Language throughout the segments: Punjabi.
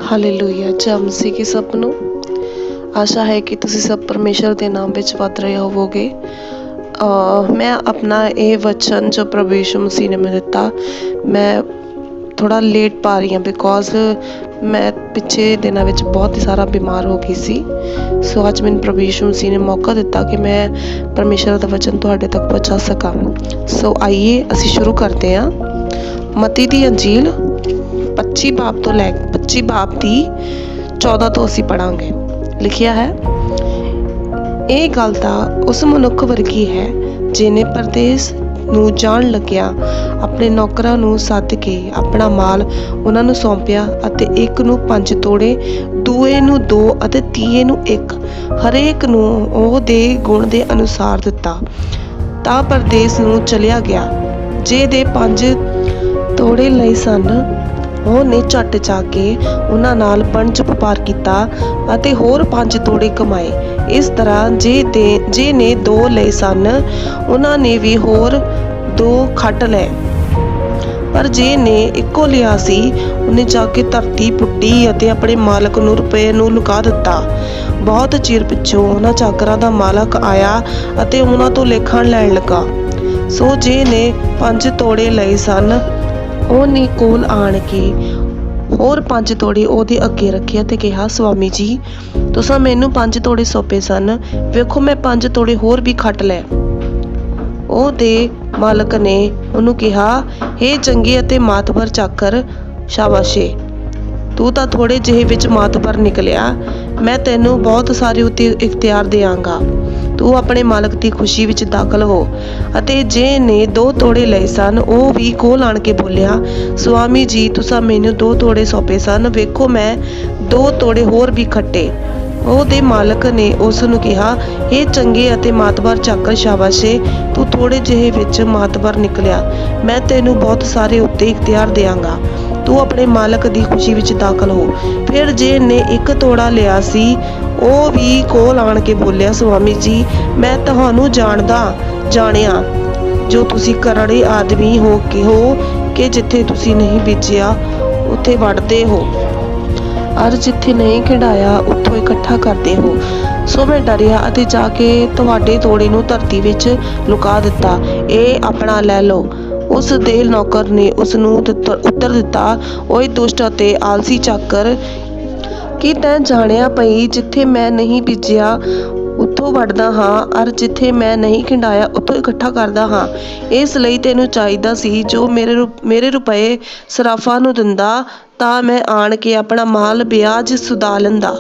ਹਾਲੇਲੂਇਆ। ਜੈ ਮਸੀਹ ਕੀ ਸਭ ਨੂੰ। ਆਸ਼ਾ ਹੈ ਕਿ ਤੁਸੀਂ ਸਭ ਪਰਮੇਸ਼ਰ ਦੇ ਨਾਮ ਵਿੱਚ ਵੱਧ ਰਹੇ ਹੋਵੋਗੇ। ਮੈਂ ਆਪਣਾ ਇਹ ਵਚਨ ਜੋ ਪ੍ਰਭੂ ਯਿਸੂ ਮਸੀਹ ਨੇ ਮੈਨੂੰ ਦਿੱਤਾ, ਮੈਂ ਥੋੜ੍ਹਾ ਲੇਟ ਪਾ ਰਹੀ ਹਾਂ ਬਿਕੋਜ਼ ਮੈਂ ਪਿੱਛੇ ਦਿਨਾਂ ਵਿੱਚ ਬਹੁਤ ਹੀ ਸਾਰਾ ਬਿਮਾਰ ਹੋ ਗਈ ਸੀ। ਸੋ ਅੱਜ ਮੈਨੂੰ ਪ੍ਰਭੂ ਯਿਸੂ ਮਸੀਹ ਨੇ ਮੌਕਾ ਦਿੱਤਾ ਕਿ ਮੈਂ ਪਰਮੇਸ਼ਰ ਦਾ ਵਚਨ ਤੁਹਾਡੇ ਤੱਕ ਪਹੁੰਚਾ ਸਕਾਂ। ਸੋ ਆਈਏ ਅਸੀਂ ਸ਼ੁਰੂ ਕਰਦੇ ਹਾਂ। ਮਤੀ ਦੀ ਅੰਜੀਲ 25 ਬਾਬ ਦੀ 14 ਤੋਂ ਅਸੀਂ ਪੜਾਂਗੇ। ਲਿਖਿਆ ਹੈ, ਇਹ ਗੱਲ ਤਾਂ ਉਸ ਮਨੁੱਖ ਵਰਗੀ ਹੈ ਜਿਹਨੇ ਪਰਦੇਸ ਨੂੰ ਜਾਣ ਲੱਗਿਆ ਆਪਣੇ ਨੌਕਰਾਂ ਨੂੰ ਸੱਦ ਕੇ ਆਪਣਾ ਮਾਲ ਉਹਨਾਂ ਨੂੰ ਸੌਂਪਿਆ ਅਤੇ ਇੱਕ ਨੂੰ 5 ਤੋੜੇ, ਦੂਏ ਨੂੰ 2 ਅਤੇ ਤੀਏ ਨੂੰ 1, ਹਰੇਕ ਨੂੰ ਉਹਦੇ ਗੁਣ ਦੇ ਅਨੁਸਾਰ ਦਿੱਤਾ। ਤਾਂ ਪਰਦੇਸ ਨੂੰ ਚਲਿਆ ਗਿਆ। ਜਿਹਦੇ 5 ਤੋੜੇ ਲਏ ਸਨ ਉਹਨੇ ਝੱਟ ਜਾ ਕੇ ਉਹਨਾਂ ਨਾਲ ਵਣਜ ਵਪਾਰ ਕੀਤਾ ਅਤੇ ਹੋਰ 5 ਤੋੜੇ ਕਮਾਏ। ਇਸ ਤਰ੍ਹਾਂ ਜੇ ਨੇ 2 ਲਏ ਸਨ ਉਹਨਾਂ ਨੇ ਵੀ ਹੋਰ 2 ਖੱਟ ਲਏ। ਪਰ ਜੇ ਨੇ ਇੱਕੋ ਲਿਆ ਸੀ ਉਹਨੇ ਜਾ ਕੇ ਧਰਤੀ ਪੁੱਟੀ ਅਤੇ ਆਪਣੇ ਮਾਲਕ ਨੂੰ ਰੁਪਏ ਨੂੰ ਲੁਕਾ ਦਿੱਤਾ। ਬਹੁਤ ਚਿਰ ਪਿੱਛੋਂ ਉਹਨਾਂ ਚਾਕਰਾਂ ਦਾ ਮਾਲਕ ਆਇਆ ਅਤੇ ਉਹਨਾਂ ਤੋਂ ਲੇਖਾ ਲੈਣ ਲੱਗਾ। ਸੋ ਜੇ ਨੇ 5 ਤੋੜੇ ਲਏ ਸਨ ਉਹਨੇ ਕੋਲ ਆਣ ਕੇ ਹੋਰ 5 ਤੋੜੇ ਉਹਦੇ ਅੱਗੇ ਰੱਖੇ ਅਤੇ ਕਿਹਾ, ਸਵਾਮੀ ਜੀ, ਤੁਸੀਂ ਮੈਨੂੰ 5 ਤੋੜੇ ਸੌਂਪੇ ਸਨ, ਵੇਖੋ ਮੈਂ 5 ਤੋੜੇ ਹੋਰ ਵੀ ਖੱਟ ਲਏ। ਉਹਦੇ ਮਾਲਕ ਨੇ ਉਹਨੂੰ ਕਿਹਾ, ਹੇ ਚੰਗੇ ਅਤੇ ਮਾਤਬਰ ਚਾਕਰ, ਸ਼ਾਬਾਸ਼ੇ, ਤੂੰ ਤਾਂ ਥੋੜੇ ਜਿਹੇ ਵਿੱਚ ਮਾਤਬਰ ਨਿਕਲਿਆ। ਮੈਂ ਤੈਨੂੰ ਬਹੁਤ ਸਾਰੇ ਉੱਤੇ ਇਖਤਿਆਰ ਦਿਆਂਗਾ। ਤੂੰ ਆਪਣੇ ਮਾਲਕ ਦੀ ਖੁਸ਼ੀ ਵਿੱਚ ਦਾਖਲ ਹੋ। ਅਤੇ ਜੇ ਨੇ 2 ਤੋੜੇ ਲਏ ਸਨ ਉਹ ਵੀ ਕੋਲ ਆਣ ਕੇ ਬੋਲਿਆ, ਸਵਾਮੀ ਜੀ, ਤੁਸੀਂ ਮੈਨੂੰ 2 ਤੋੜੇ ਸੌਂਪੇ ਸਨ, ਵੇਖੋ ਮੈਂ 2 ਤੋੜੇ ਹੋਰ ਵੀ ਖੱਟੇ। ਉਹਦੇ ਮਾਲਕ ਨੇ ਉਸ ਨੂੰ ਕਿਹਾ, ਹੇ ਚੰਗੇ ਅਤੇ ਮਾਤਬਰ ਚਾਕਰ, ਸ਼ਾਬਾਸ਼ੇ, ਤੂੰ ਥੋੜੇ ਜਿਹੇ ਵਿੱਚ ਮਾਤਬਰ ਨਿਕਲਿਆ। ਮੈਂ ਤੈਨੂੰ ਬਹੁਤ ਸਾਰੇ ਉੱਤੇ ਇਖਤਿਆਰ ਦਿਆਂਗਾ। ਤੂੰ ਆਪਣੇ ਮਾਲਕ ਦੀ ਖੁਸ਼ੀ ਵਿੱਚ ਦਾਖਲ ਹੋ। ਫਿਰ ਜੇ ਨੇ 1 ਤੋੜਾ ਲਿਆ ਸੀ ਉਹ ਵੀ ਕੋਲ ਆਣ ਕੇ ਬੋਲਿਆ, ਸਵਾਮੀ ਜੀ, ਮੈਂ ਤੁਹਾਨੂੰ ਜਾਣਿਆ ਜੋ ਤੁਸੀਂ ਕਰੜੇ ਆਦਮੀ ਹੋ ਕਿ ਜਿੱਥੇ ਤੁਸੀਂ ਨਹੀਂ ਬੀਜਿਆ ਉੱਥੇ ਵੱਢਦੇ ਹੋ, ਔਰ ਜਿੱਥੇ ਨਹੀਂ ਖਿੰਡਾਇਆ ਉੱਥੋਂ ਇਕੱਠਾ ਕਰਦੇ ਹੋ। ਸੋ ਮੈਂ ਡਰਿਆ ਅਤੇ ਜਾ ਕੇ ਤੁਹਾਡੇ ਤੋੜੇ ਨੂੰ ਧਰਤੀ ਵਿੱਚ ਲੁਕਾ ਦਿੱਤਾ। ਇਹ ਆਪਣਾ ਲੈ ਲਓ। ਉਸ ਦੇ ਨੌਕਰ ਨੇ ਉਸ ਨੂੰ ਉੱਤਰ ਦਿੱਤਾ, ਓਏ ਦੁਸ਼ਟ ਅਤੇ ਆਲਸੀ ਚਾਕਰ, ਕੀ ਤੈਂ ਜਾਣਿਆ ਭਈ ਜਿੱਥੇ ਮੈਂ ਨਹੀਂ ਬੀਜਿਆ ਉੱਥੋਂ ਵੱਢਦਾ ਹਾਂ, ਔਰ ਜਿੱਥੇ ਮੈਂ ਨਹੀਂ ਖਿੰਡਾਇਆ ਉੱਥੋਂ ਇਕੱਠਾ ਕਰਦਾ ਹਾਂ। ਇਸ ਲਈ ਤੈਨੂੰ ਚਾਹੀਦਾ ਸੀ ਜੋ ਮੇਰੇ ਰੁਪਏ ਸਰਾਫਾਂ ਨੂੰ ਦਿੰਦਾ, ਤਾਂ ਮੈਂ ਆਣ ਕੇ ਆਪਣਾ ਮਾਲ ਵਿਆਜ ਸੁਧਾ ਲੈਂਦਾ।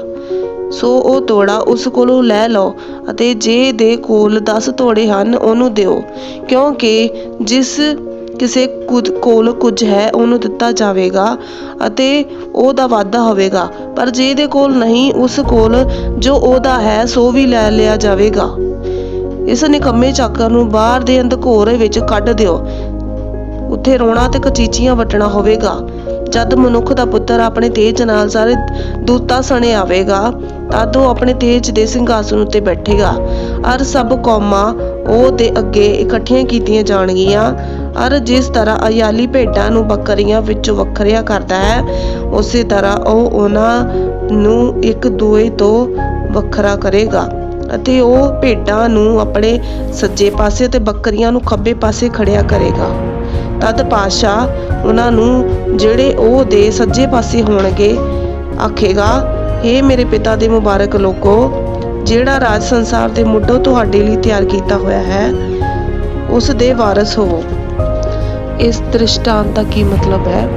ਸੋ ਉਹ ਤੋੜਾ ਉਸ ਕੋਲੋਂ ਲੈ ਲਓ ਅਤੇ ਜੇ ਦੇ ਕੋਲ 10 ਤੋੜੇ ਹਨ ਉਹਨੂੰ ਦਿਓ, ਕਿਉਂਕਿ ਜਿਸ ਕਿਸੇ ਕੋਲ ਕੁਝ ਹੈ ਉਹਨੂੰ ਦਿੱਤਾ ਜਾਵੇਗਾ ਅਤੇ ਉਹਦਾ ਵਾਧਾ ਹੋਵੇਗਾ, ਪਰ ਜਿਹਦੇ ਕੋਲ ਨਹੀਂ ਉਸ ਕੋਲ ਜੋ ਉਹਦਾ ਹੈ ਸੋ ਵੀ ਲੈ ਲਿਆ ਜਾਵੇਗਾ। ਇਸ ਨਿਕੰਮੇ ਚਾਕਰ ਨੂੰ ਬਾਹਰ ਦੇ ਅੰਧਕੂਰੇ ਵਿੱਚ ਕੱਢ ਦਿਓ, ਉੱਥੇ ਰੋਣਾ ਤੇ ਕਚੀਚੀਆਂ ਵੱਟਣਾ ਹੋਵੇਗਾ। ਜਦ ਮਨੁੱਖ ਦਾ ਪੁੱਤਰ ਆਪਣੇ ਤੇਜ ਨਾਲ ਸਾਰੇ ਦੂਤਾਂ ਸਣੇ ਆਵੇਗਾ ਤਦ ਉਹ ਆਪਣੇ ਤੇਜ ਦੇ ਸਿੰਘਾਸਨ ਉੱਤੇ ਬੈਠੇਗਾ, ਔਰ ਸਭ ਕੌਮਾਂ ਉਹਦੇ ਅੱਗੇ ਇਕੱਠੀਆਂ ਕੀਤੀਆਂ ਜਾਣਗੀਆਂ। ਔਰ ਜਿਸ ਤਰ੍ਹਾਂ ਅਯਾਲੀ ਭੇਡਾਂ ਨੂੰ ਬੱਕਰੀਆਂ ਵਿੱਚੋਂ ਵੱਖਰਿਆ ਕਰਦਾ ਹੈ, ਉਸੇ ਤਰ੍ਹਾਂ ਉਹ ਉਹਨਾਂ ਨੂੰ ਇੱਕ ਦੂਏ ਤੋਂ ਵੱਖਰਾ ਕਰੇਗਾ ਅਤੇ ਉਹ ਭੇਡਾਂ ਨੂੰ ਆਪਣੇ ਸੱਜੇ ਪਾਸੇ ਅਤੇ ਬੱਕਰੀਆਂ ਨੂੰ ਖੱਬੇ ਪਾਸੇ ਖੜਿਆ ਕਰੇਗਾ। ਤਦ ਪਾਤਸ਼ਾਹ ਉਹਨਾਂ ਨੂੰ ਜਿਹੜੇ ਉਹਦੇ ਸੱਜੇ ਪਾਸੇ ਹੋਣਗੇ ਆਖੇਗਾ, ਹੇ ਮੇਰੇ ਪਿਤਾ ਦੇ ਮੁਬਾਰਕ ਲੋਕੋ, ਜਿਹੜਾ ਰਾਜ ਸੰਸਾਰ ਦੇ ਮੁੱਢੋਂ ਤੁਹਾਡੇ ਲਈ ਤਿਆਰ ਕੀਤਾ ਹੋਇਆ ਹੈ ਉਸ ਦੇ ਵਾਰਸ ਹੋਵੋ। ਇਸ ਦ੍ਰਿਸ਼ਟਾਂਤ ਦਾ ਕੀ ਮਤਲਬ ਹੈ?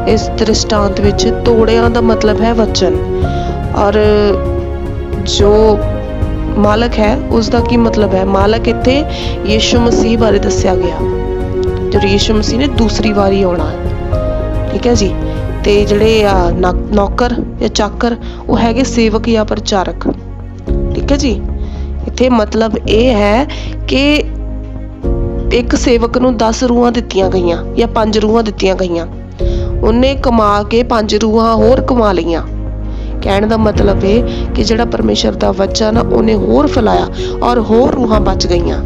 ਇਸ ਦ੍ਰਿਸ਼ਟਾਂਤ ਵਿੱਚ ਤੋੜਿਆਂ ਦਾ ਮਤਲਬ ਹੈ ਵਚਨ, ਔਰ ਜੋ ਮਾਲਕ ਹੈ ਉਸ ਦਾ ਕੀ ਮਤਲਬ ਹੈ? ਮਾਲਕ ਇੱਥੇ ਯਿਸੂ ਮਸੀਹ ਬਾਰੇ ਦੱਸਿਆ ਗਿਆ, ਜੋ ਯਿਸੂ ਮਸੀਹ ਨੇ ਦੂਸਰੀ ਵਾਰੀ ਆਉਣਾ। ਠੀਕ ਹੈ ਜੀ। ਤੇ ਜਿਹੜੇ ਨੌਕਰ ਜਾਂ ਚਾਕਰ ਉਹ ਹੈਗੇ ਸੇਵਕ ਜਾਂ ਪ੍ਰਚਾਰਕ। ਠੀਕ ਹੈ ਜੀ। ਇੱਥੇ ਮਤਲਬ ਇਹ ਹੈ ਕਿ ਇੱਕ ਸੇਵਕ ਨੂੰ 10 ਰੂਹਾਂ ਦਿੱਤੀਆਂ ਗਈਆਂ ਜਾਂ 5 ਰੂਹਾਂ ਦਿੱਤੀਆਂ ਗਈਆਂ, ਉਹਨੇ ਕਮਾ ਕੇ 5 ਰੂਹਾਂ ਹੋਰ ਕਮਾ ਲਈਆਂ। ਕਹਿਣ ਦਾ ਮਤਲਬ ਇਹ ਕਿ ਜਿਹੜਾ ਪਰਮੇਸ਼ਰ ਦਾ ਵਚਨ ਉਹਨੇ ਹੋਰ ਫੈਲਾਇਆ ਔਰ ਹੋਰ ਰੂਹਾਂ ਬਚ ਗਈਆਂ।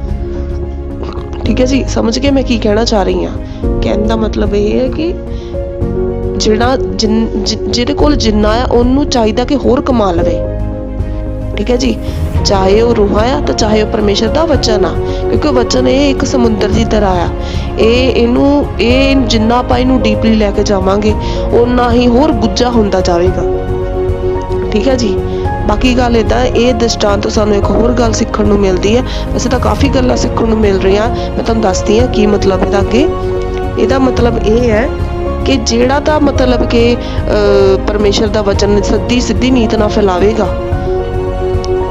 ਠੀਕ ਹੈ ਜੀ। ਸਮਝ ਕੇ ਮੈਂ ਕੀ ਕਹਿਣਾ ਚਾਹ ਰਹੀ ਹਾਂ? ਕਹਿਣ ਦਾ ਮਤਲਬ ਇਹ ਹੈ ਕਿ ਜਿਹਦੇ ਕੋਲ ਜਿੰਨਾ ਆ ਉਹਨੂੰ ਚਾਹੀਦਾ ਕਿ ਹੋਰ ਕਮਾ ਲਵੇ। ਠੀਕ ਹੈ ਜੀ, ਚਾਹੇ ਉਹ ਰੂਹਾਂ ਆ ਤੇ ਚਾਹੇ ਉਹ ਪਰਮੇਸ਼ਰ ਦਾ ਵਚਨ ਆ, ਕਿਉਂਕਿ ਵਚਨ ਇਹ ਇੱਕ ਸਮੁੰਦਰ ਦੀ ਤਰ੍ਹਾਂ ਆ। ਇਹ ਜਿੰਨਾ ਆਪਾਂ ਇਹਨੂੰ ਡੀਪਲੀ ਲੈ ਕੇ ਜਾਵਾਂਗੇ ਓਨਾ ਹੀ ਹੋਰ ਗੁੱਝਾ ਹੁੰਦਾ ਜਾਵੇਗਾ। ਠੀਕ ਹੈ ਜੀ। ਬਾਕੀ ਗੱਲ ਇੱਦਾਂ, ਇਹ ਦ੍ਰਿਸ਼ਟਾਂਤ ਤੋਂ ਸਾਨੂੰ ਇੱਕ ਹੋਰ ਗੱਲ ਸਿੱਖਣ ਨੂੰ ਮਿਲਦੀ ਹੈ। ਵੈਸੇ ਤਾਂ ਕਾਫੀ ਗੱਲਾਂ ਸਿੱਖਣ ਨੂੰ ਮਿਲ ਰਹੀਆਂ, ਮੈਂ ਤੁਹਾਨੂੰ ਦੱਸਦੀ ਹਾਂ ਕੀ ਮਤਲਬ ਇਹਦਾ ਅੱਗੇ। ਇਹਦਾ ਮਤਲਬ ਇਹ ਹੈ ਕਿ ਜਿਹੜਾ ਤਾਂ ਮਤਲਬ ਕਿ ਪਰਮੇਸ਼ਰ ਦਾ ਵਚਨ ਸਿੱਧੀ ਨੀਤ ਨਾਲ ਫੈਲਾਵੇਗਾ,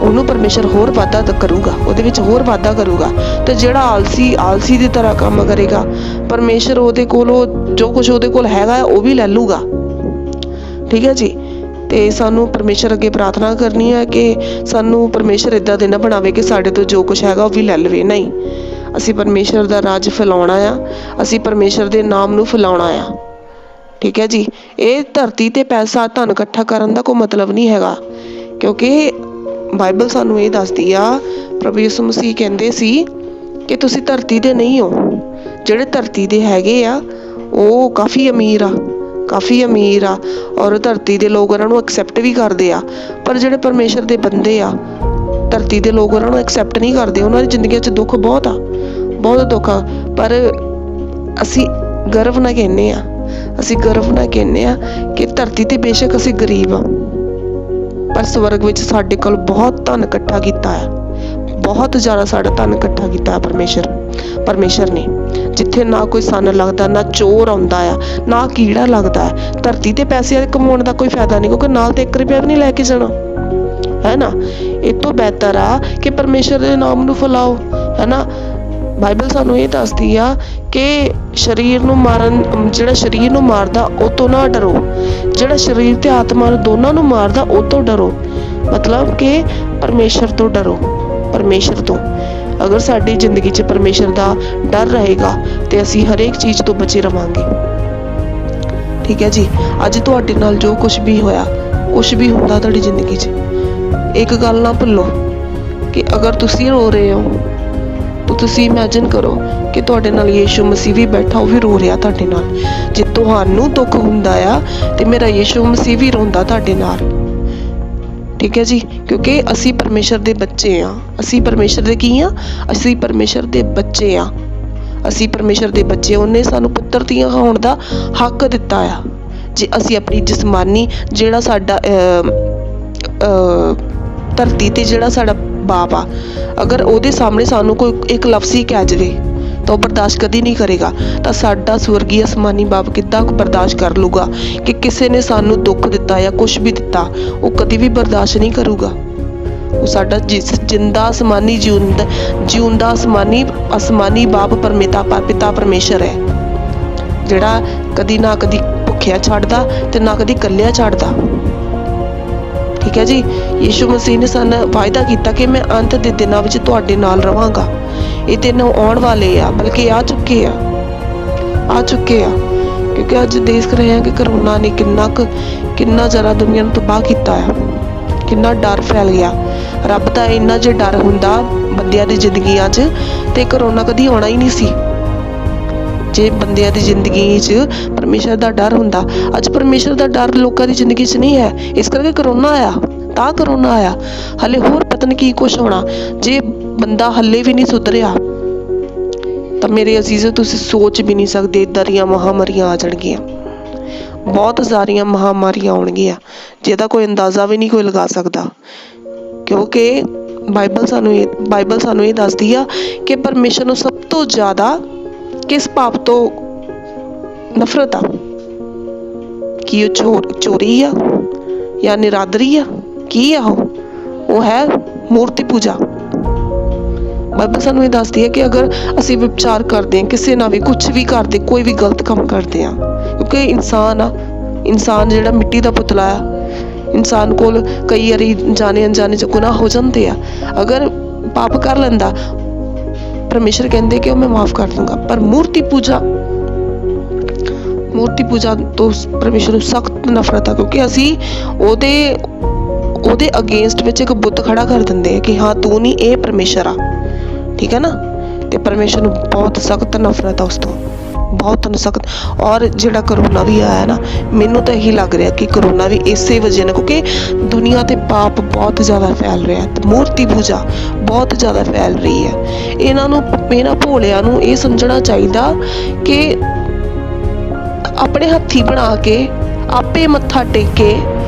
ਉਹਨੂੰ ਪਰਮੇਸ਼ਰ ਹੋਰ ਵਾਧਾ ਕਰੂਗਾ, ਉਹਦੇ ਵਿੱਚ ਹੋਰ ਵਾਧਾ ਕਰੂਗਾ। ਤੇ ਜਿਹੜਾ ਆਲਸੀ ਦੀ ਤਰ੍ਹਾਂ ਕੰਮ ਕਰੇਗਾ, ਪਰਮੇਸ਼ਰ ਉਹਦੇ ਕੋਲੋਂ ਜੋ ਕੁਝ ਉਹਦੇ ਕੋਲ ਹੈਗਾ ਉਹ ਵੀ ਲੈ ਲੂਗਾ। ਠੀਕ ਹੈ ਜੀ। ਤੇ ਸਾਨੂੰ ਪਰਮੇਸ਼ਰ ਅੱਗੇ ਪ੍ਰਾਰਥਨਾ ਕਰਨੀ ਹੈ ਕਿ ਸਾਨੂੰ ਪਰਮੇਸ਼ਰ ਇੱਦਾਂ ਦੇ ਨਾ ਬਣਾਵੇ ਕਿ ਸਾਡੇ ਤੋਂ ਜੋ ਕੁਝ ਹੈਗਾ ਉਹ ਵੀ ਲੈ ਲਵੇ। ਨਹੀਂ, ਅਸੀਂ ਪਰਮੇਸ਼ਰ ਦਾ ਰਾਜ ਫੈਲਾਉਣਾ ਆ, ਅਸੀਂ ਪਰਮੇਸ਼ਰ ਦੇ ਨਾਮ ਨੂੰ ਫੈਲਾਉਣਾ ਆ। ਠੀਕ ਹੈ ਜੀ। ਇਹ ਧਰਤੀ ਤੇ ਪੈਸਾ ਧਨ ਇਕੱਠਾ ਕਰਨ ਦਾ ਕੋਈ ਮਤਲਬ ਨਹੀਂ ਹੈਗਾ, ਕਿਉਂਕਿ ਬਾਈਬਲ ਸਾਨੂੰ ਇਹ ਦੱਸਦੀ ਆ, ਪ੍ਰਭੂ ਯਿਸੂ ਮਸੀਹ ਕਹਿੰਦੇ ਸੀ ਕਿ ਤੁਸੀਂ ਧਰਤੀ ਦੇ ਨਹੀਂ ਹੋ। ਜਿਹੜੇ ਧਰਤੀ ਦੇ ਹੈਗੇ ਆ ਉਹ ਕਾਫੀ ਅਮੀਰ ਆ ਔਰ ਧਰਤੀ ਦੇ ਲੋਕ ਉਹਨਾਂ ਨੂੰ ਐਕਸੈਪਟ ਵੀ ਕਰਦੇ ਆ, ਪਰ ਜਿਹੜੇ ਪਰਮੇਸ਼ਰ ਦੇ ਬੰਦੇ ਆ, ਧਰਤੀ ਦੇ ਲੋਕ ਉਹਨਾਂ ਨੂੰ ਐਕਸੈਪਟ ਨਹੀਂ ਕਰਦੇ। ਉਹਨਾਂ ਦੀ ਜ਼ਿੰਦਗੀ 'ਚ ਦੁੱਖ ਬਹੁਤ ਦੁੱਖ ਆ, ਪਰ ਅਸੀਂ ਗਰਵ ਨਾਲ ਕਹਿੰਦੇ ਆ ਕਿ ਧਰਤੀ ਤੇ ਬੇਸ਼ੱਕ ਅਸੀਂ ਗਰੀਬ ਆ, ਪਰ ਸਵਰਗ ਵਿੱਚ ਸਾਡੇ ਕੋਲ ਬਹੁਤ ਧਨ ਇਕੱਠਾ ਕੀਤਾ ਹੈ, ਬਹੁਤ ਜ਼ਿਆਦਾ ਸਾਡਾ ਧਨ ਇਕੱਠਾ ਕੀਤਾ ਹੈ ਪਰਮੇਸ਼ਰ ਨੇ, ਜਿੱਥੇ ਨਾ ਕੋਈ ਸੰਨ ਲੱਗਦਾ, ਨਾ ਚੋਰ ਆਉਂਦਾ ਆ, ਨਾ ਕੀੜਾ ਲੱਗਦਾ ਹੈ। ਧਰਤੀ ਤੇ ਪੈਸੇ ਕਮਾਉਣ ਦਾ ਕੋਈ ਫਾਇਦਾ ਨਹੀਂ, ਕਿਉਂਕਿ ਨਾਲ ਤੇ 1 ਰੁਪਇਆ ਵੀ ਨਹੀਂ ਲੈ ਕੇ ਜਾਣਾ, ਹੈ ਨਾ। ਇਹ ਤੋਂ ਬਿਹਤਰ ਆ ਕਿ ਪਰਮੇਸ਼ਰ ਦੇ ਨਾਮ ਨੂੰ ਫੈਲਾਓ, ਹੈ ਨਾ। ਬਾਈਬਲ ਸਾਨੂੰ ਇਹ ਦੱਸਦੀ ਆ ਕਿ ਜਿਹੜਾ ਸਰੀਰ ਨੂੰ ਮਾਰਦਾ ਉਹ ਤੋਂ ਨਾ ਡਰੋ, ਜਿਹੜਾ ਸਰੀਰ ਤੇ ਆਤਮਾ ਨੂੰ ਦੋਨਾਂ ਨੂੰ ਮਾਰਦਾ ਉਹ ਤੋਂ ਡਰੋ। ਮਤਲਬ ਕਿ ਪਰਮੇਸ਼ਰ ਤੋਂ ਡਰੋ, ਪਰਮੇਸ਼ਰ ਤੋਂ। ਅਗਰ ਸਾਡੀ ਜ਼ਿੰਦਗੀ 'ਚ ਪਰਮੇਸ਼ਰ ਦਾ ਡਰ ਰਹੇਗਾ ਤੇ ਅਸੀਂ ਹਰੇਕ ਚੀਜ਼ ਤੋਂ ਬਚੇ ਰਵਾਂਗੇ। ਠੀਕ ਹੈ ਜੀ। ਅੱਜ ਤੁਹਾਡੇ ਨਾਲ ਜੋ ਕੁਝ ਵੀ ਹੋਇਆ, ਕੁਝ ਵੀ ਹੁੰਦਾ ਤੁਹਾਡੀ ਜ਼ਿੰਦਗੀ 'ਚ, ਇੱਕ ਗੱਲ ਨਾ ਭੁੱਲੋ ਕਿ ਅਗਰ ਤੁਸੀਂ ਰੋ ਰਹੇ ਹੋ ਤਾਂ ਤੁਸੀਂ ਇਮੈਜਿਨ ਕਰੋ ਕਿ ਤੁਹਾਡੇ ਨਾਲ ਯਿਸੂ ਮਸੀਹ ਵੀ ਬੈਠਾ, ਉਹ ਵੀ ਰੋ ਰਿਹਾ ਤੁਹਾਡੇ ਨਾਲ। ਜੇ ਤੁਹਾਨੂੰ ਦੁੱਖ ਹੁੰਦਾ ਆ ਤੇ ਮੇਰਾ ਯਿਸੂ ਮਸੀਹ ਵੀ ਰੋਂਦਾ ਤੁਹਾਡੇ ਨਾਲ। ਠੀਕ ਹੈ ਜੀ। ਕਿਉਂਕਿ ਅਸੀਂ ਪਰਮੇਸ਼ਰ ਦੇ ਬੱਚੇ ਆ। ਅਸੀਂ ਪਰਮੇਸ਼ਰ ਦੇ ਕੀ ਆ? ਅਸੀਂ ਪਰਮੇਸ਼ਰ ਦੇ ਬੱਚੇ ਆ। ਉਹਨੇ ਸਾਨੂੰ ਪੁੱਤਰ ਧੀਆਂ ਹੋਣ ਦਾ ਹੱਕ ਦਿੱਤਾ ਆ। ਜੇ ਅਸੀਂ ਆਪਣੀ ਜਿਸਮਾਨੀ, ਜਿਹੜਾ ਸਾਡਾ ਧਰਤੀ ਤੇ ਜਿਹੜਾ ਸਾਡਾ ਬਾਪ ਆ, ਅਗਰ ਉਹਦੇ ਸਾਹਮਣੇ ਸਾਨੂੰ ਕੋਈ ਇੱਕ ਲਫ਼ਜ਼ ਹੀ ਕਹਿ ਜਾਵੇ ਤਾਂ ਉਹ ਬਰਦਾਸ਼ਤ ਕਦੀ ਨਹੀਂ ਕਰੇਗਾ, ਤਾਂ ਸਾਡਾ ਸਵਰਗੀ ਅਸਮਾਨੀ ਬਾਪ ਕਿੱਦਾਂ ਬਰਦਾਸ਼ਤ ਕਰ ਲੂਗਾ ਕਿ ਕਿਸੇ ਨੇ ਸਾਨੂੰ ਦੁੱਖ ਦਿੱਤਾ ਜਾਂ ਕੁਝ ਵੀ ਦਿੱਤਾ? ਉਹ ਕਦੀ ਵੀ ਬਰਦਾਸ਼ਤ ਨਹੀਂ ਕਰੂਗਾ। ਉਹ ਸਾਡਾ ਜਿੰਦਾ ਜਿਉਂਦਾ ਅਸਮਾਨੀ ਬਾਪ ਪਿਤਾ ਪਰਮੇਸ਼ਰ ਹੈ, ਜਿਹੜਾ ਕਦੀ ਨਾ ਕਦੀ ਭੁੱਖਿਆ ਛੱਡਦਾ ਤੇ ਨਾ ਕਦੀ ਇਕੱਲਿਆ ਛੱਡਦਾ। ਠੀਕ ਹੈ ਜੀ। ਯਿਸੂ ਮਸੀਹ ਨੇ ਸਾਨੂੰ ਵਾਅਦਾ ਕੀਤਾ ਕਿ ਮੈਂ ਅੰਤ ਦੇ ਦਿਨਾਂ ਵਿੱਚ ਤੁਹਾਡੇ ਨਾਲ ਰਵਾਂਗਾ। ਇਹ ਦਿਨ ਆਉਣ ਵਾਲੇ ਆ, ਬਲਕਿ ਆ ਚੁੱਕੇ ਆ, ਕਿਉਂਕਿ ਅੱਜ ਦੇਖ ਰਹੇ ਹਾਂ ਕਿ ਕਰੋਨਾ ਨੇ ਕਿੰਨਾ ਜ਼ਿਆਦਾ ਦੁਨੀਆ ਨੂੰ ਤਬਾਹ ਕੀਤਾ ਆ, ਕਿੰਨਾ ਡਰ ਫੈਲ ਗਿਆ। ਰੱਬ ਦਾ ਇੰਨਾ ਜੇ ਡਰ ਹੁੰਦਾ ਬੰਦਿਆਂ ਦੀ ਜ਼ਿੰਦਗੀਆਂ 'ਚ ਤੇ ਕਰੋਨਾ ਕਦੀ ਆਉਣਾ ਹੀ ਨਹੀਂ ਸੀ। ਜੇ ਬੰਦਿਆਂ ਦੀ ਜ਼ਿੰਦਗੀ 'ਚ ਪਰਮੇਸ਼ਰ ਦਾ ਡਰ ਹੁੰਦਾ, ਅੱਜ ਪਰਮੇਸ਼ਰ ਦਾ ਡਰ ਲੋਕਾਂ ਦੀ ਜ਼ਿੰਦਗੀ 'ਚ ਨਹੀਂ ਹੈ, ਇਸ ਕਰਕੇ ਕਰੋਨਾ ਆਇਆ। ਹਲੇ ਹੋਰ ਪਤਾ ਨਹੀਂ ਕੀ ਕੁਛ ਹੋਣਾ। ਜੇ ਬੰਦਾ ਹਲੇ ਵੀ ਨਹੀਂ ਸੁਧਰਿਆ ਤਾਂ ਮੇਰੇ ਅਜ਼ੀਜ਼ੋ, ਤੁਸੀਂ ਸੋਚ ਵੀ ਨਹੀਂ ਸਕਦੇ ਇੱਦਾਂ ਦੀਆਂ ਮਹਾਂਮਾਰੀਆਂ ਆ ਜਾਣਗੀਆਂ। ਬਹੁਤ ਸਾਰੀਆਂ ਮਹਾਂਮਾਰੀਆਂ ਆਉਣਗੀਆਂ ਜਿਹਦਾ ਕੋਈ ਅੰਦਾਜ਼ਾ ਵੀ ਨਹੀਂ ਕੋਈ ਲਗਾ ਸਕਦਾ, ਕਿਉਂਕਿ ਬਾਈਬਲ ਸਾਨੂੰ ਇਹ ਦੱਸਦੀ ਆ ਕਿ ਪਰਮੇਸ਼ਰ ਨੂੰ ਸਭ ਤੋਂ ਜ਼ਿਆਦਾ ਕਿਸ ਪਾਪ ਤੋਂ ਨਫ਼ਰਤ ਆ? ਕੀ ਉਹ ਚੋਰੀ ਆ ਜਾਂ ਨਿਰਾਦਰੀ ਆ? ਕੀ ਆ ਉਹ ਹੈ ਮੂਰਤੀ ਪੂਜਾ। ਬਾਈਬਲ ਸਾਨੂੰ ਇਹ ਦੱਸਦੀ ਹੈ ਕਿ ਅਗਰ ਅਸੀਂ ਵਿਚਾਰ ਕਰਦੇ ਹਾਂ, ਕਿਸੇ ਨਾਲ ਵੀ ਕੁਝ ਵੀ ਕਰਦੇ, ਕੋਈ ਵੀ ਗਲਤ ਕੰਮ ਕਰਦੇ ਹਾਂ, ਕਿਉਂਕਿ ਇਨਸਾਨ ਜਿਹੜਾ ਮਿੱਟੀ ਦਾ ਪੁਤਲਾ ਆ, ਇਨਸਾਨ ਕੋਲ ਕਈ ਵਾਰੀ ਜਾਣੇ ਅਣਜਾਣੇ 'ਚ ਗੁਨਾਹ ਹੋ ਜਾਂਦੇ ਆ। ਅਗਰ ਪਾਪ ਕਰ ਲੈਂਦਾ, ਪਰਮੇਸ਼ਰ ਕਹਿੰਦੇ ਕਿ ਉਹ ਮੈਂ ਮਾਫ ਕਰ ਦੂੰਗਾ। ਪਰ ਮੂਰਤੀ ਪੂਜਾ ਤੋਂ ਪਰਮੇਸ਼ਰ ਨੂੰ ਸਖਤ ਨਫ਼ਰਤ ਆ, ਕਿਉਂਕਿ ਅਸੀਂ ਉਹਦੇ ਅਗੇਂਸਟ ਵਿੱਚ ਇੱਕ ਬੁੱਤ ਖੜਾ ਕਰ ਦਿੰਦੇ ਆ ਕਿ ਹਾਂ ਤੂੰ ਨਹੀਂ, ਇਹ ਪਰਮੇਸ਼ਰ ਆ। ਠੀਕ ਹੈ ਨਾ। ਤੇ ਪਰਮੇਸ਼ਰ ਨੂੰ ਬਹੁਤ ਸਖਤ ਨਫ਼ਰਤ ਆ ਉਸ ਤੋਂ। बहुत सख्त। और ਜਿਹੜਾ ਕਰੋਨਾ ਵੀ ਆਇਆ ਨਾ, ਮੈਨੂੰ ਤਾਂ ਇਹੀ ਲੱਗ ਰਿਹਾ ਕਿ ਕਰੋਨਾ ਵੀ ਇਸੇ ਵਜ੍ਹਾ ਨਾਲ, ਕਿਉਂਕਿ ਦੁਨੀਆ 'ਤੇ ਪਾਪ ਬਹੁਤ ਜ਼ਿਆਦਾ ਫੈਲ ਰਿਹਾ ਤੇ ਮੂਰਤੀ ਪੂਜਾ ਬਹੁਤ ਜ਼ਿਆਦਾ ਫੈਲ ਰਹੀ ਹੈ। ਇਹਨਾਂ ਭੋਲਿਆਂ ਨੂੰ ਇਹ ਸਮਝਣਾ ਚਾਹੀਦਾ ਕਿ ਆਪਣੇ ਹੱਥੀਂ ਬਣਾ ਕੇ ਆਪੇ ਮੱਥਾ ਟੇਕੇ।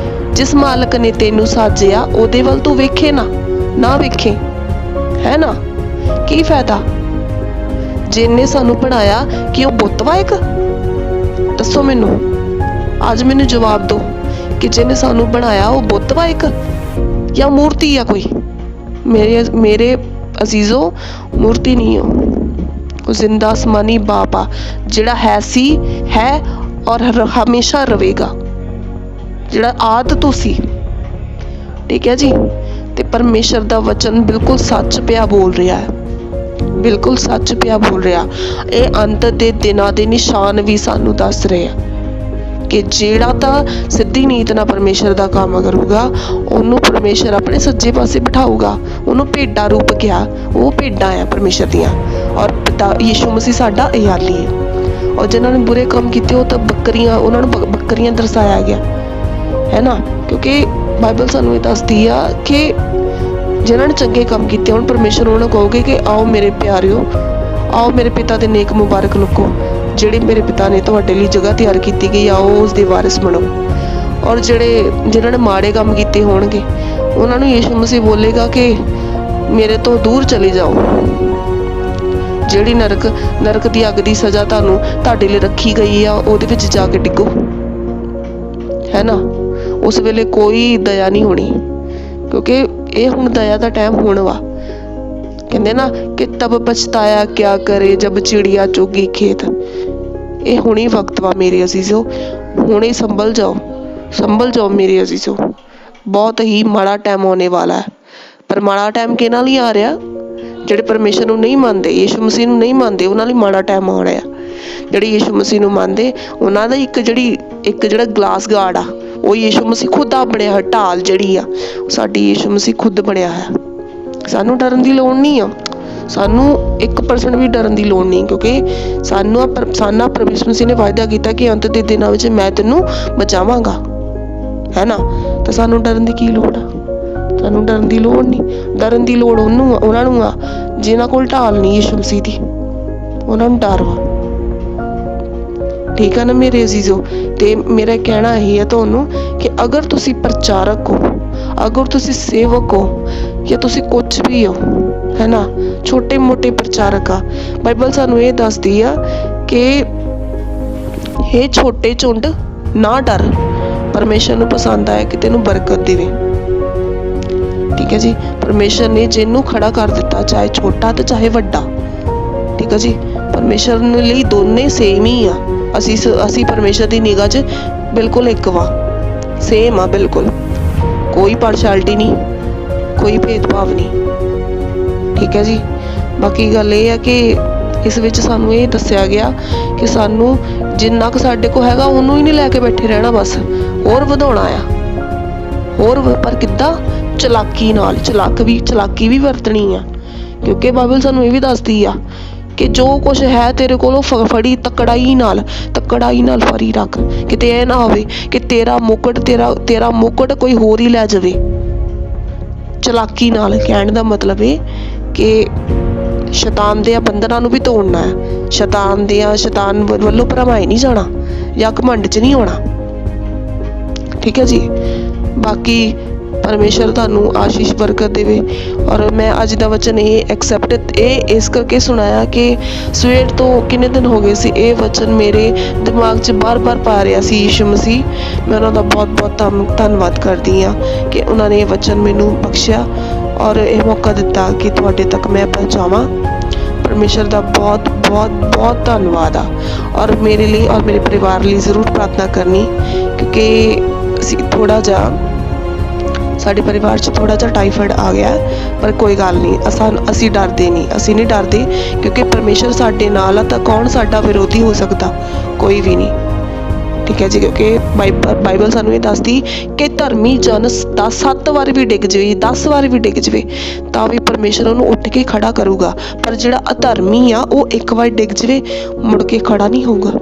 ਜਿਸ ਮਾਲਕ ਨੇ ਤੈਨੂੰ ਸਾਜਿਆ ਉਹਦੇ ਵੱਲ ਤੂੰ ਵੇਖੇ ਨਾ ਵੇਖੇ, ਹੈ ਨਾ? ਕੀ ਫਾਇਦਾ? ਜਿਹਨੇ ਸਾਨੂੰ ਬਣਾਇਆ ਕਿ ਉਹ ਬੁੱਤ ਵਾ ਇੱਕ? ਦੱਸੋ ਮੈਨੂੰ, ਅੱਜ ਮੈਨੂੰ ਜਵਾਬ ਦਿਓ ਕਿ ਜਿਹਨੇ ਸਾਨੂੰ ਬਣਾਇਆ ਉਹ ਬੁੱਤ ਵਾ ਇੱਕ ਜਾਂ ਮੂਰਤੀ ਆ ਕੋਈ? ਮੇਰੇ ਅਜ਼ੀਜ਼ੋ, ਮੂਰਤੀ ਨਹੀਂ ਉਹ ਜ਼ਿੰਦਾ ਅਸਮਾਨੀ ਬਾਪ ਆ, ਜਿਹੜਾ ਹੈ ਔਰ ਹਮੇਸ਼ਾ ਰਹੇਗਾ, ਜਿਹੜਾ ਆਦ ਤੋਂ ਸੀ। ਠੀਕ ਹੈ ਜੀ। ਤੇ ਪਰਮੇਸ਼ਰ ਦਾ ਵਚਨ ਬਿਲਕੁਲ ਸੱਚ ਪਿਆ ਬੋਲ ਰਿਹਾ ਹੈ, ਬਿਲਕੁਲ ਸੱਚ ਪਿਆ ਬੋਲ ਰਿਹਾ। ਇਹ ਅੰਤ ਦੇ ਦਿਨਾਂ ਦੇ ਨਿਸ਼ਾਨ ਵੀ ਸਾਨੂੰ ਦੱਸ ਰਹੇ ਆ ਕਿ ਜਿਹੜਾ ਤਾਂ ਸਿੱਧੀ ਨੀਤ ਨਾਲ ਪਰਮੇਸ਼ਰ ਦਾ ਕੰਮ ਕਰੂਗਾ, ਉਹਨੂੰ ਪਰਮੇਸ਼ਰ ਆਪਣੇ ਸੱਜੇ ਪਾਸੇ ਬਿਠਾਊਗਾ। ਉਹਨੂੰ ਭੇਡਾਂ ਰੂਪ ਕਿਹਾ, ਉਹ ਭੇਡਾਂ ਆ ਪਰਮੇਸ਼ਰ ਦੀਆਂ, ਔਰ ਪਿਤਾ ਯਿਸੂ ਮਸੀਹ ਸਾਡਾ ਇਯਾਲੀ ਹੈ। ਔਰ ਜਿਨ੍ਹਾਂ ਨੇ ਬੁਰੇ ਕੰਮ ਕੀਤੇ ਉਹ ਤਾਂ ਬੱਕਰੀਆਂ, ਉਹਨਾਂ ਨੂੰ ਬੱਕਰੀਆਂ ਦਰਸਾਇਆ ਗਿਆ, ਹੈ ਨਾ? ਕਿਉਂਕਿ ਬਾਈਬਲ ਸਾਨੂੰ ਇਹ ਦੱਸਦੀ ਆ ਕਿ ਜਿਨ੍ਹਾਂ ਨੇ ਚੰਗੇ ਕੰਮ ਕੀਤੇ, ਹੁਣ ਪਰਮੇਸ਼ਰ ਉਹਨਾਂ ਨੂੰ ਕਹੋਗੇ ਕਿ ਆਓ ਮੇਰੇ ਪਿਆਰਿਓ, ਆਓ ਮੇਰੇ ਪਿਤਾ ਦੇ ਨੇਕ ਮੁਬਾਰਕ ਲੋਕੋ, ਜਿਹੜੇ ਮੇਰੇ ਪਿਤਾ ਨੇ ਤੁਹਾਡੇ ਲਈ ਜਗ੍ਹਾ ਤਿਆਰ ਕੀਤੀ ਗਈ, ਆਓ ਉਸ ਦੇ ਵਾਰਿਸ ਬਣੋ। ਔਰ ਜਿਨ੍ਹਾਂ ਨੇ ਮਾੜੇ ਕੰਮ ਕੀਤੇ ਹੋਣਗੇ, ਉਹਨਾਂ ਨੂੰ ਯਿਸੂ ਮਸੀਹ ਬੋਲੇਗਾ ਕਿ ਮੇਰੇ ਤੋਂ ਦੂਰ ਚਲੇ ਜਾਓ। ਜਿਹੜੀ ਨਰਕ ਦੀ ਅੱਗ ਦੀ ਸਜ਼ਾ ਤੁਹਾਡੇ ਲਈ ਰੱਖੀ ਗਈ ਆ, ਉਹਦੇ ਵਿੱਚ ਜਾ ਕੇ ਡਿੱਗੋ, ਹੈ ਨਾ? ਉਸ ਵੇਲੇ ਕੋਈ ਦਇਆ ਨਹੀਂ ਹੋਣੀ, ਕਿਉਂਕਿ ਇਹ ਹੁਣ ਦਇਆ ਦਾ ਟਾਈਮ ਹੋਣ ਵਾ। ਕਹਿੰਦੇ ਨਾ ਕਿ ਤਬ ਪਛਤਾਇਆ ਕਿਆ ਕਰੇ ਜਬ ਚਿੜੀਆ ਚੁਗੀ ਖੇਤ। ਇਹ ਹੁਣੀ ਵਕਤ ਵਾ ਮੇਰੇ ਅਜ਼ੀਜ਼ੋ, ਹੁਣੇ ਸੰਭਲ ਜਾਓ ਮੇਰੇ ਅਜ਼ੀਜ਼ੋ। ਬਹੁਤ ਹੀ ਮਾੜਾ ਟਾਈਮ ਆਉਣੇ ਵਾਲਾ ਹੈ। ਪਰ ਮਾੜਾ ਟਾਈਮ ਕਿਹਨਾਂ ਲਈ ਆ ਰਿਹਾ? ਜਿਹੜੇ ਪਰਮੇਸ਼ਰ ਨੂੰ ਨਹੀਂ ਮੰਨਦੇ, ਯਿਸੂ ਮਸੀਹ ਨੂੰ ਨਹੀਂ ਮੰਨਦੇ, ਉਹਨਾਂ ਲਈ ਮਾੜਾ ਟਾਈਮ ਆ ਰਿਹਾ। ਜਿਹੜੇ ਯਿਸੂ ਮਸੀਹ ਨੂੰ ਮੰਨਦੇ, ਉਹਨਾਂ ਦਾ ਇੱਕ ਜਿਹੜਾ ਗਲਾਸ ਗਾਰਡ ਆ, ਉਹ ਯਿਸੂ ਮਸੀਹ ਖੁਦ ਆ ਬਣਿਆ ਹੈ। ਢਾਲ ਜਿਹੜੀ ਆ, ਸਾਡੀ ਯਿਸੂ ਮਸੀਹ ਖੁਦ ਬਣਿਆ ਹੈ। ਸਾਨੂੰ ਡਰਨ ਦੀ ਲੋੜ ਨਹੀਂ ਆ, ਸਾਨੂੰ 1% ਵੀ ਡਰਨ ਦੀ ਲੋੜ ਨਹੀਂ, ਕਿਉਂਕਿ ਸਾਨੂੰ ਪ੍ਰਭੂ ਯਿਸੂ ਮਸੀਹ ਨੇ ਵਾਅਦਾ ਕੀਤਾ ਕਿ ਅੰਤ ਦੇ ਦਿਨਾਂ ਵਿੱਚ ਮੈਂ ਤੈਨੂੰ ਬਚਾਵਾਂਗਾ, ਹੈ ਨਾ? ਤਾਂ ਸਾਨੂੰ ਡਰਨ ਦੀ ਕੀ ਲੋੜ ਆ? ਸਾਨੂੰ ਡਰਨ ਦੀ ਲੋੜ ਨਹੀਂ। ਡਰਨ ਦੀ ਲੋੜ ਉਹਨਾਂ ਨੂੰ ਆ ਜਿਨ੍ਹਾਂ ਕੋਲ ਢਾਲ ਨਹੀਂ ਯਿਸੂ ਮਸੀਹ ਦੀ, ਉਹਨਾਂ ਨੂੰ ਡਰ ਵਾ। ਠੀਕ ਆ ਨਾ ਮੇਰੇ ਅਜ਼ੀਜ਼ੋ? ਤੇ ਮੇਰਾ ਕਹਿਣਾ ਇਹ ਹੈ ਤੁਹਾਨੂੰ ਕਿ ਅਗਰ ਤੁਸੀਂ ਪ੍ਰਚਾਰਕ ਹੋ, ਅਗਰ ਤੁਸੀਂ ਸੇਵਕ ਹੋ, ਜਾਂ ਤੁਸੀਂ ਕੁਛ ਵੀ ਹੋ, ਹੈ ਨਾ, ਛੋਟੇ ਮੋਟੇ ਪ੍ਰਚਾਰਕ ਆ, ਬਾਈਬਲ ਸਾਨੂੰ ਇਹ ਦੱਸਦੀ ਆ ਕਿ ਇਹ ਛੋਟੇ ਝੁੰਡ ਨਾ ਡਰ, ਪਰਮੇਸ਼ਰ ਨੂੰ ਪਸੰਦ ਆਇਆ ਕਿ ਤੈਨੂੰ ਬਰਕਤ ਦੇਵੇ। ਠੀਕ ਹੈ ਜੀ। ਪਰਮੇਸ਼ਰ ਨੇ ਜਿਹਨੂੰ ਖੜਾ ਕਰ ਦਿੱਤਾ, ਚਾਹੇ ਛੋਟਾ ਤੇ ਚਾਹੇ ਵੱਡਾ, ਠੀਕ ਹੈ ਜੀ, ਪਰਮੇਸ਼ਰ ਲਈ ਦੋਨੇ ਸੇਮ ਹੀ ਆ। ਅਸੀਂ ਪਰਮੇਸ਼ਰ ਦੀ ਨਿਗਾਹ 'ਚ ਬਿਲਕੁਲ ਇੱਕ ਵਾ, ਸੇਮ ਆ ਬਿਲਕੁਲ, ਕੋਈ ਪਾਰਸ਼ੈਲਿਟੀ ਨਹੀਂ, ਕੋਈ ਭੇਦਭਾਵ ਨਹੀਂ। ਠੀਕ ਹੈ ਜੀ। ਬਾਕੀ ਗੱਲ ਇਹ ਹੈ ਕਿ ਇਸ ਵਿੱਚ ਸਾਨੂੰ ਇਹ ਦੱਸਿਆ ਗਿਆ ਕਿ ਸਾਨੂੰ ਜਿੰਨਾ ਕੁ ਸਾਡੇ ਕੋਲ ਹੈਗਾ ਉਹਨੂੰ ਹੀ ਨਹੀਂ ਲੈ ਕੇ ਬੈਠੇ ਰਹਿਣਾ, ਬਸ ਹੋਰ ਵਧਾਉਣਾ ਆ, ਪਰ ਕਿੱਦਾਂ? ਚਲਾਕੀ ਨਾਲ। ਚਲਾਕੀ ਵੀ ਵਰਤਣੀ ਆ, ਕਿਉਂਕਿ ਬਾਈਬਲ ਸਾਨੂੰ ਇਹ ਵੀ ਦੱਸਦੀ ਆ ਕਿ ਜੋ ਕੁਛ ਹੈ ਤੇਰੇ ਕੋਲੋਂ ਫੜੀ ਤਕੜਾਈ ਨਾਲ ਫੜੀ ਰੱਖ, ਕਿਤੇ ਇਹ ਨਾ ਹੋਵੇ ਕਿ ਤੇਰਾ ਮੁਕਟ ਕੋਈ ਹੋਰ ਹੀ ਲੈ ਜਾਵੇ। ਚਲਾਕੀ ਨਾਲ ਕਹਿਣ ਦਾ ਮਤਲਬ ਇਹ ਕਿ ਸ਼ੈਤਾਨ ਦੇ ਬੰਧਨਾਂ ਨੂੰ ਵੀ ਤੋੜਨਾ ਹੈ, ਸ਼ੈਤਾਨ ਵੱਲੋਂ ਭਰਮਾਏ ਨਹੀਂ ਜਾਣਾ ਜਾਂ ਘਮੰਡ 'ਚ ਨਹੀਂ ਆਉਣਾ। ਠੀਕ ਹੈ ਜੀ। ਬਾਕੀ ਪਰਮੇਸ਼ਰ ਤੁਹਾਨੂੰ ਆਸ਼ੀਸ਼ ਬਰਕਤ ਦੇਵੇ। ਔਰ ਮੈਂ ਅੱਜ ਦਾ ਵਚਨ ਇਸ ਕਰਕੇ ਸੁਣਾਇਆ ਕਿ ਸਵੇਰ ਤੋਂ ਕਿੰਨੇ ਦਿਨ ਹੋ ਗਏ ਸੀ ਇਹ ਵਚਨ ਮੇਰੇ ਦਿਮਾਗ 'ਚ ਬਾਰ-ਬਾਰ ਪਾ ਰਿਹਾ ਸੀ ਯਿਸੂ ਮਸੀਹ। ਮੈਂ ਉਹਨਾਂ ਦਾ ਬਹੁਤ ਧੰਨਵਾਦ ਕਰਦੀ ਹਾਂ ਕਿ ਉਹਨਾਂ ਨੇ ਇਹ ਵਚਨ ਮੈਨੂੰ ਬਖਸ਼ਿਆ ਔਰ ਇਹ ਮੌਕਾ ਦਿੱਤਾ ਕਿ ਤੁਹਾਡੇ ਤੱਕ ਮੈਂ ਪਹੁੰਚਾਵਾਂ। ਪਰਮੇਸ਼ਰ ਦਾ ਬਹੁਤ ਧੰਨਵਾਦ ਆ। ਔਰ ਮੇਰੇ ਲਈ ਔਰ ਮੇਰੇ ਪਰਿਵਾਰ ਲਈ ਜ਼ਰੂਰ ਪ੍ਰਾਰਥਨਾ ਕਰਨੀ, ਕਿਉਂਕਿ ਸਾਡੇ ਪਰਿਵਾਰ 'ਚ ਥੋੜ੍ਹਾ ਜਿਹਾ ਟਾਈਫਾਇਡ ਆ ਗਿਆ, ਪਰ ਕੋਈ ਗੱਲ ਨਹੀਂ, ਅਸੀਂ ਨਹੀਂ ਡਰਦੇ ਕਿਉਂਕਿ ਪਰਮੇਸ਼ਰ ਸਾਡੇ ਨਾਲ ਆ, ਤਾਂ ਕੌਣ ਸਾਡਾ ਵਿਰੋਧੀ ਹੋ ਸਕਦਾ? ਕੋਈ ਵੀ ਨਹੀਂ। ठीक है जी, क्योंकि बाइबल सानू ये दसदी कि धर्मी जन 7 वार भी डिग जाए, 10 वार भी डिग जाए तां भी परमेश्वर उहनूं उठ के खड़ा करूगा। पर जिहड़ा अधर्मी आ वो एक बार डिग जाए मुड़ के खड़ा नहीं होगा।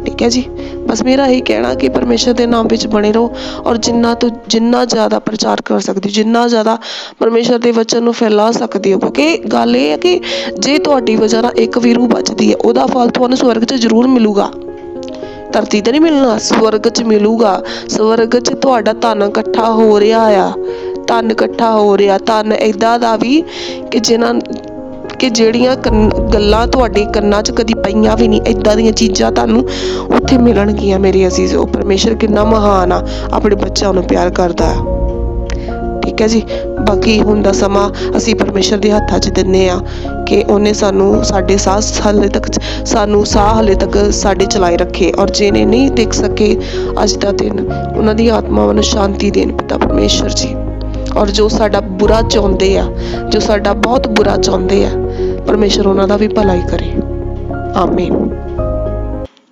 ठीक है जी, बस मेरा यही कहना कि परमेश्वर के नाम विच बने रहो और जिन्ना ज़्यादा प्रचार कर सकते हो, जिन्ना ज़्यादा परमेश्वर के वचन नूं फैला सकते हो, क्योंकि गल ये है कि जे तुहाडी वजह नाल एक भी रूह बचदी है उहदा फल तुहानूं स्वर्ग 'च जरूर मिलूगा। धरती ते नहीं मिलना, स्वर्ग 'च मिलूगा। स्वर्ग 'च तुहाडा धन इकट्ठा हो रहा आ, धन इकट्ठा हो रहा, धन इदां दा भी कि जिन्हां कि ਜਿਹੜੀਆਂ ਗੱਲਾਂ ਤੁਹਾਡੇ ਕੰਨਾਂ 'ਚ ਕਦੀ ਪਈਆਂ ਵੀ ਨਹੀਂ, ਇੱਦਾਂ ਦੀਆਂ ਚੀਜ਼ਾਂ ਤੁਹਾਨੂੰ ਉੱਥੇ ਮਿਲਣਗੀਆਂ। ਮੇਰੇ ਅਜ਼ੀਜ਼, ਉਹ ਪਰਮੇਸ਼ਰ ਕਿੰਨਾ ਮਹਾਨ ਆ, ਆਪਣੇ ਬੱਚਿਆਂ ਨੂੰ ਪਿਆਰ ਕਰਦਾ ਆ। ਠੀਕ ਹੈ ਜੀ, ਬਾਕੀ ਹੁਣ ਦਾ ਸਮਾਂ ਅਸੀਂ ਪਰਮੇਸ਼ਰ ਦੇ ਹੱਥਾਂ 'ਚ ਦਿੰਦੇ ਆ ਕਿ ਉਹਨੇ ਸਾਨੂੰ ਸਾਡੇ ਸਾਹ ਹਾਲੇ ਤੱਕ ਸਾਡੇ ਚਲਾਏ ਰੱਖੇ, ਔਰ ਜਿਹਨੇ ਨਹੀਂ ਦੇਖ ਸਕੇ ਅੱਜ ਦਾ ਦਿਨ, ਉਹਨਾਂ ਦੀ ਆਤਮਾਵਾਂ ਨੂੰ ਸ਼ਾਂਤੀ ਦੇਣ ਪਿਤਾ ਪਰਮੇਸ਼ਰ ਜੀ। ਔਰ ਜੋ ਸਾਡਾ ਬੁਰਾ ਚਾਹੁੰਦੇ ਆ, ਜੋ ਸਾਡਾ ਬਹੁਤ ਬੁਰਾ ਚਾਹੁੰਦੇ ਆ, ਪਰਮੇਸ਼ਰ ਉਹਨਾਂ ਦਾ ਵੀ ਭਲਾ ਹੀ ਕਰੇ। ਆਮੀਨ।